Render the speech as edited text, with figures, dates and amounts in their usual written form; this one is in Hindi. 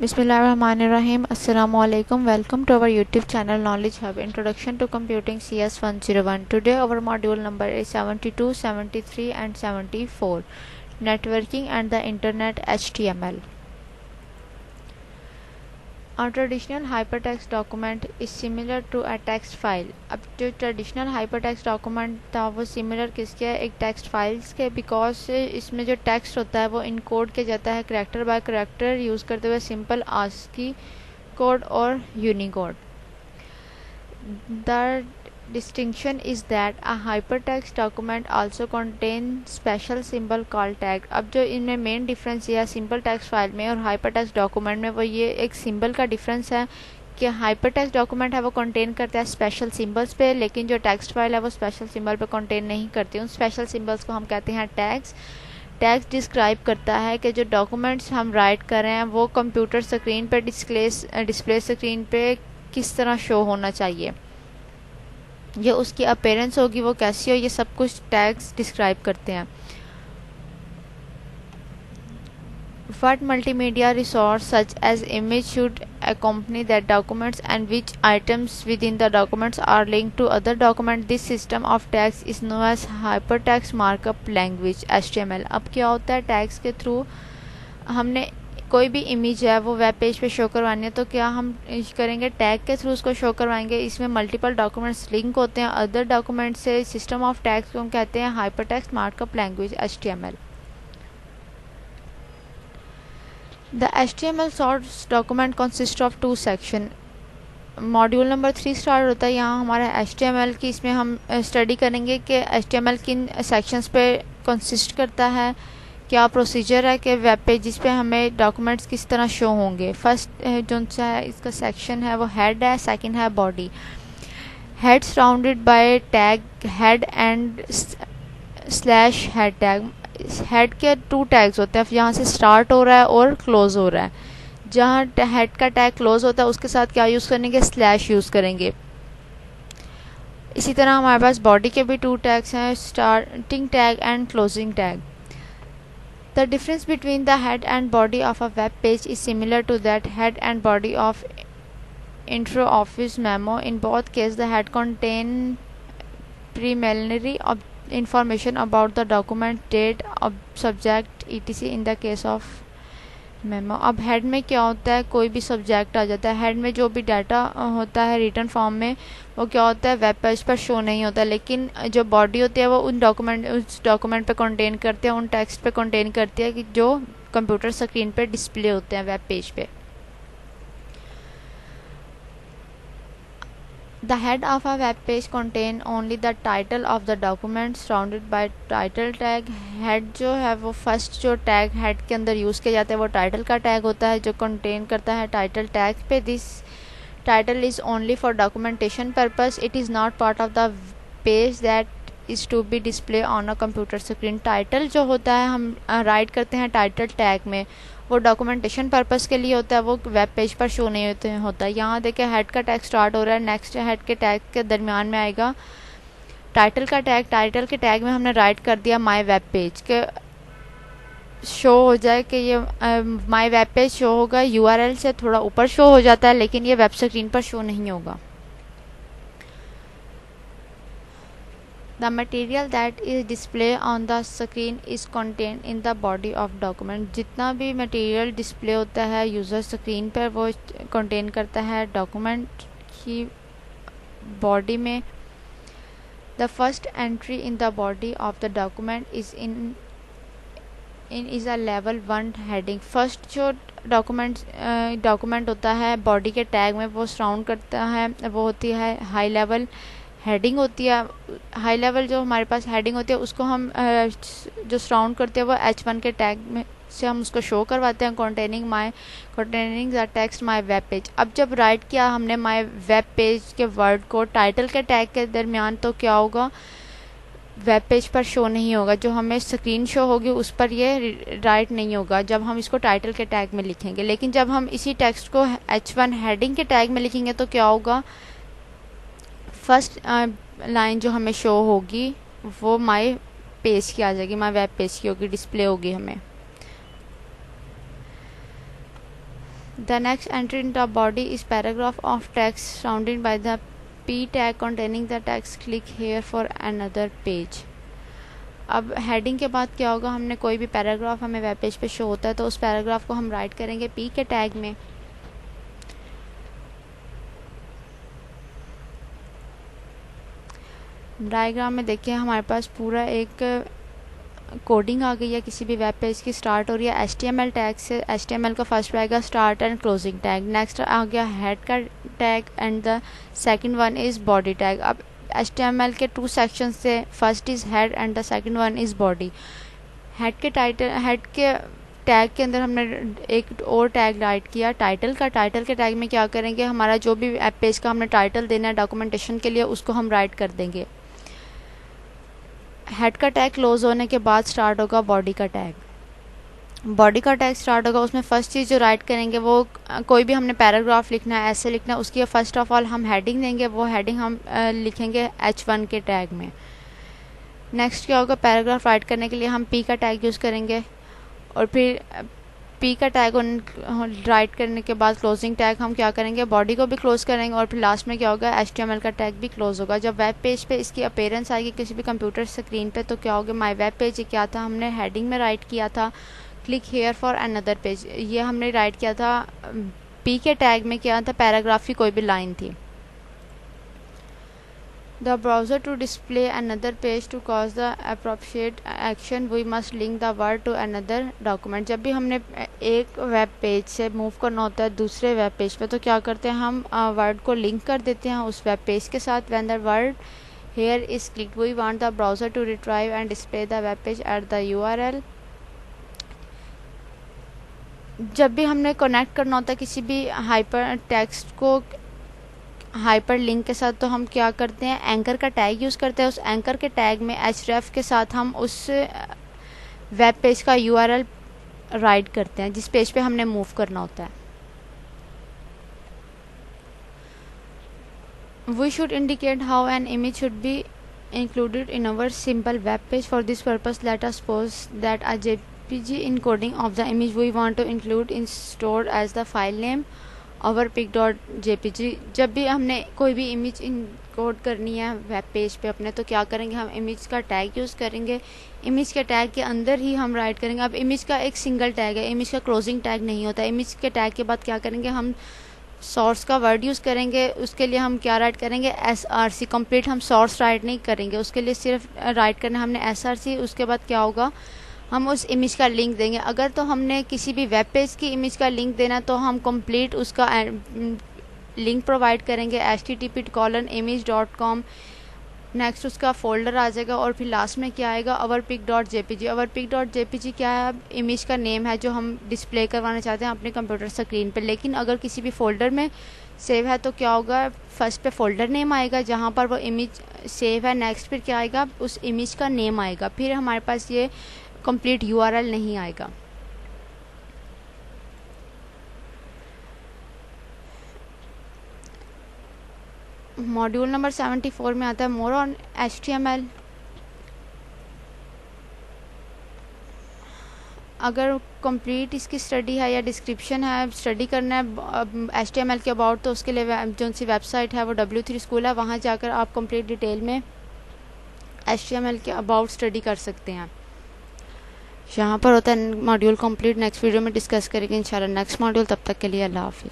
Bismillahirrahmanirrahim. Assalamualaikum. Welcome to our YouTube channel Knowledge Hub. Introduction to Computing CS 101. Today our module number is 72, 73 and 74. Networking and the Internet HTML. A traditional hypertext document is similar to a text file. अब जो ट्रेडिशनल हाइपरटेक्स्ट डॉक्यूमेंट था वो सिमिलर किसके है, एक टेक्स्ट फाइल्स के, बिकॉज इसमें जो टेक्स्ट होता है वो इनकोड किया जाता है करैक्टर बाय करैक्टर यूज़ करते हुए सिंपल आस्की कोड और Unicode. The distinction is that a hypertext document also contains special symbol called tag. अब जो इनमें मेन डिफरेंस है सिंपल टेक्स्ट फाइल में और हाइपरटेक्स्ट डॉक्यूमेंट में वो ये एक सिंबल का डिफरेंस है कि हाइपरटेक्स्ट डॉक्यूमेंट है वो कंटेन करता है स्पेशल सिंबल्स पे, लेकिन जो टेक्स्ट फाइल है वो स्पेशल सिंबल पे कंटेन नहीं करती. उन स्पेशल सिंबल्स को हम कहते हैं टैग्स. टैग्स डिस्क्राइब करता है कि जो डॉक्यूमेंट्स हम राइट कर रहे हैं वो कंप्यूटर स्क्रीन पे डिस्प्ले स्क्रीन पे किस तरह शो होना चाहिए, ये उसकी अपीयरेंस होगी वो कैसी हो, ये सब कुछ टैग्स डिस्क्राइब करते हैं. What multimedia resource such as image should accompany that documents and which items within the documents are linked to other documents. This system of tags is known as hypertext markup language HTML. अब क्या होता है, टैग्स के थ्रू हमने कोई भी इमेज है वो वेब पेज पे शो करवानी है तो क्या हम करेंगे, टैग के थ्रू उसको शो करवाएंगे. इसमें मल्टीपल डॉक्यूमेंट्स लिंक होते हैं अदर डॉक्यूमेंट से. सिस्टम ऑफ टैग्स को हम कहते हैं hypertext markup language HTML. The HTML source document consist of 2 section. Module number 3 start होता है यहाँ हमारा HTML की. इसमें हम स्टडी करेंगे कि HTML किन सेक्शंस पे कंसिस्ट करता है, क्या प्रोसीजर है कि वेब पेजेस पे हमें डॉक्यूमेंट्स किस तरह शो होंगे. फर्स्ट जो सा है इसका सेक्शन है वो हेड है, सेकंड है body. Head surrounded by tag head and slash head tag. Head के 2 टैग्स होते हैं, यहाँ से स्टार्ट हो रहा है और क्लोज हो रहा है. जहाँ हेड का टैग क्लोज होता है उसके साथ क्या यूज़ करेंगे, स्लैश यूज़ करेंगे. इसी तरह हमारे पास बॉडी के भी 2 टैग्स हैं, starting tag and closing tag. The difference between the head and body of a web page is similar to that head and body of intro office memo. In both cases, the head contains preliminary information about the document, date, subject, etc. In the case of memo. अब हेड में क्या होता है, कोई भी सब्जेक्ट आ जाता है. हेड में जो भी डाटा होता है रिटर्न फॉर्म में वो क्या होता है वेब पेज पर शो नहीं होता, लेकिन जो बॉडी होती है वो उस डॉक्यूमेंट पे कंटेन करते हैं, उन टेक्स्ट पे कंटेन करती है कि जो कंप्यूटर स्क्रीन पे डिस्प्ले होते हैं वेब पेज पे. The head of a web page contain only the title of the document surrounded by title tag. head जो है वो फर्स्ट जो टैग हेड के अंदर यूज़ किया जाता है वो टाइटल का टैग होता है जो कंटेन करता है टाइटल टैग पे. This title is only for documentation purpose. It is not part of the page that is to be display on a computer screen. Title जो होता है हम राइट करते हैं टाइटल टैग में, वो डॉक्यूमेंटेशन पर्पस के लिए होता है, वो वेब पेज पर शो नहीं होता. यहाँ देखिए हेड का टैग स्टार्ट हो रहा है, नेक्स्ट हेड के टैग के दरमियान में आएगा टाइटल का टैग. टाइटल के टैग में हमने राइट कर दिया माय वेब पेज के शो हो जाए कि ये माय वेब पेज शो होगा. URL से थोड़ा ऊपर शो हो जाता है लेकिन ये वेब स्क्रीन पर शो नहीं होगा. The material that is displayed on the screen is contained in the body of document. जितना भी मटेरियल डिस्प्ले होता है यूज़र स्क्रीन पर वो कंटेन करता है डॉक्यूमेंट की बॉडी में. The first entry in the body of the document is is a level 1 heading. First जो डॉक्यूमेंट होता है बॉडी के टैग में वो सराउंड करता है वो होती है हाई लेवल हेडिंग होती है. हाई लेवल जो हमारे पास हेडिंग होती है उसको हम जो सराउंड करते हैं वो H1 के टैग में से हम उसको शो करवाते हैं containing the text my web page. अब जब राइट किया हमने माय वेब पेज के वर्ड को टाइटल के टैग के दरमियान तो क्या होगा, वेब पेज पर शो नहीं होगा. जो हमें स्क्रीन शो होगी उस पर ये राइट नहीं होगा जब हम इसको टाइटल के टैग में लिखेंगे. लेकिन जब हम इसी टेक्स्ट को H1 हेडिंग के टैग में लिखेंगे तो क्या होगा, फर्स्ट लाइन जो हमें शो होगी वो माय पेज की आ जाएगी, माय वेब पेज की होगी, डिस्प्ले होगी हमें. The next entry in the body is paragraph of text surrounded by the P tag containing the text. Click here for another page. अब हेडिंग के बाद क्या होगा, हमने कोई भी पैराग्राफ हमें वेब पेज पे शो होता है तो उस पैराग्राफ को हम राइट करेंगे P के टैग में. डायग्राम में देखिए हमारे पास पूरा एक कोडिंग आ गई है किसी भी वेब पेज की. स्टार्ट हो रही है HTML टैग से. HTML का फर्स्ट आएगा start and closing tag. Next आ गया हेड का tag and the second one is body tag. अब HTML के 2 सेक्शंस से first is head and the second one is body. Head के टैग के अंदर हमने एक और टैग राइट किया टाइटल का. टाइटल के टैग में क्या करेंगे, हमारा जो भी वेब पेज का हमने टाइटल देना है डॉक्यूमेंटेशन के लिए उसको हम राइट कर देंगे. हेड का टैग क्लोज होने के बाद स्टार्ट होगा बॉडी का टैग. बॉडी का टैग स्टार्ट होगा, उसमें फर्स्ट चीज़ जो राइट करेंगे वो कोई भी हमने पैराग्राफ लिखना है, ऐसे लिखना है, उसकी फर्स्ट ऑफ ऑल हम हेडिंग देंगे. वो हेडिंग हम लिखेंगे H1 के टैग में. नेक्स्ट क्या होगा, पैराग्राफ राइट करने के लिए हम P का टैग यूज़ करेंगे और फिर P का टैग राइट करने के बाद क्लोजिंग टैग हम क्या करेंगे, बॉडी को भी क्लोज करेंगे और फिर लास्ट में क्या होगा HTML का टैग भी क्लोज होगा. जब वेब पेज पे इसकी अपीयरेंस आएगी किसी भी कंप्यूटर स्क्रीन पे तो क्या होगा, माय वेब पेज क्या था, हमने हेडिंग में राइट किया था click here for another page. ये हमने राइट किया था P के टैग में, क्या था, पैराग्राफ की कोई भी लाइन थी. The browser to display another page to cause the appropriate action we must link the word to another document. जब भी हमने एक वेब पेज से मूव करना होता है दूसरे वेब पेज पे तो क्या करते हैं, हम वर्ड को लिंक कर देते हैं उस वेब पेज के साथ. When the word here is clicked we want the browser to retrieve and display the web page at the URL. जब भी हमने कनेक्ट करना होता है किसी भी हाइपर टेक्स्ट को हाइपर लिंक के साथ तो हम क्या करते हैं, एंकर का टैग यूज़ करते हैं. उस एंकर के टैग में href के साथ हम उस वेब पेज का URL राइट करते हैं जिस पेज पे हमने मूव करना होता है. We should indicate how an image should be included in our simple web page. For this purpose let us suppose that a JPG encoding of the image we want to include is stored as the file name our pic.jpg. जब भी हमने कोई भी इमेज इनकोड करनी है वेब पेज पे अपने तो क्या करेंगे, हम इमेज का टैग यूज़ करेंगे. इमेज के टैग के अंदर ही हम राइट करेंगे. अब इमेज का एक सिंगल टैग है, इमेज का क्लोजिंग टैग नहीं होता. इमेज के टैग के बाद क्या करेंगे, हम सोर्स का वर्ड यूज़ करेंगे. उसके लिए हम क्या राइट करेंगे, SRC. कंप्लीट हम सोर्स राइट नहीं करेंगे, उसके लिए सिर्फ राइट करना हमने SRC. उसके बाद क्या होगा, हम उस इमेज का लिंक देंगे. अगर तो हमने किसी भी वेब पेज की इमेज का लिंक देना तो हम कंप्लीट उसका लिंक प्रोवाइड करेंगे http:/image.com. नेक्स्ट उसका फोल्डर आ जाएगा और फिर लास्ट में क्या आएगा, ourpic.jpg. ourpic.jpg क्या है, इमेज का नेम है जो हम डिस्प्ले करवाना चाहते हैं अपने कंप्यूटर स्क्रीन पे. लेकिन अगर किसी भी फोल्डर में सेव है तो क्या होगा, फर्स्ट पे फोल्डर नेम आएगा जहाँ पर वो इमेज सेव है. नेक्स्ट फिर क्या आएगा, उस इमेज का नेम आएगा. फिर हमारे पास ये कंप्लीट URL नहीं आएगा. मॉड्यूल नंबर 74 में आता है मोर ऑन HTML. अगर कंप्लीट इसकी स्टडी है या डिस्क्रिप्शन है, स्टडी करना है HTML के अबाउट तो उसके लिए जो सी वेबसाइट है वो W3 स्कूल है. वहाँ जाकर आप कंप्लीट डिटेल में HTML के अबाउट स्टडी कर सकते हैं. यहाँ पर होता है मॉड्यूल कंप्लीट. नेक्स्ट वीडियो में डिस्कस करेंगे इंशाल्लाह नेक्स्ट मॉड्यूल. तब तक के लिए अल्लाह हाफिज़.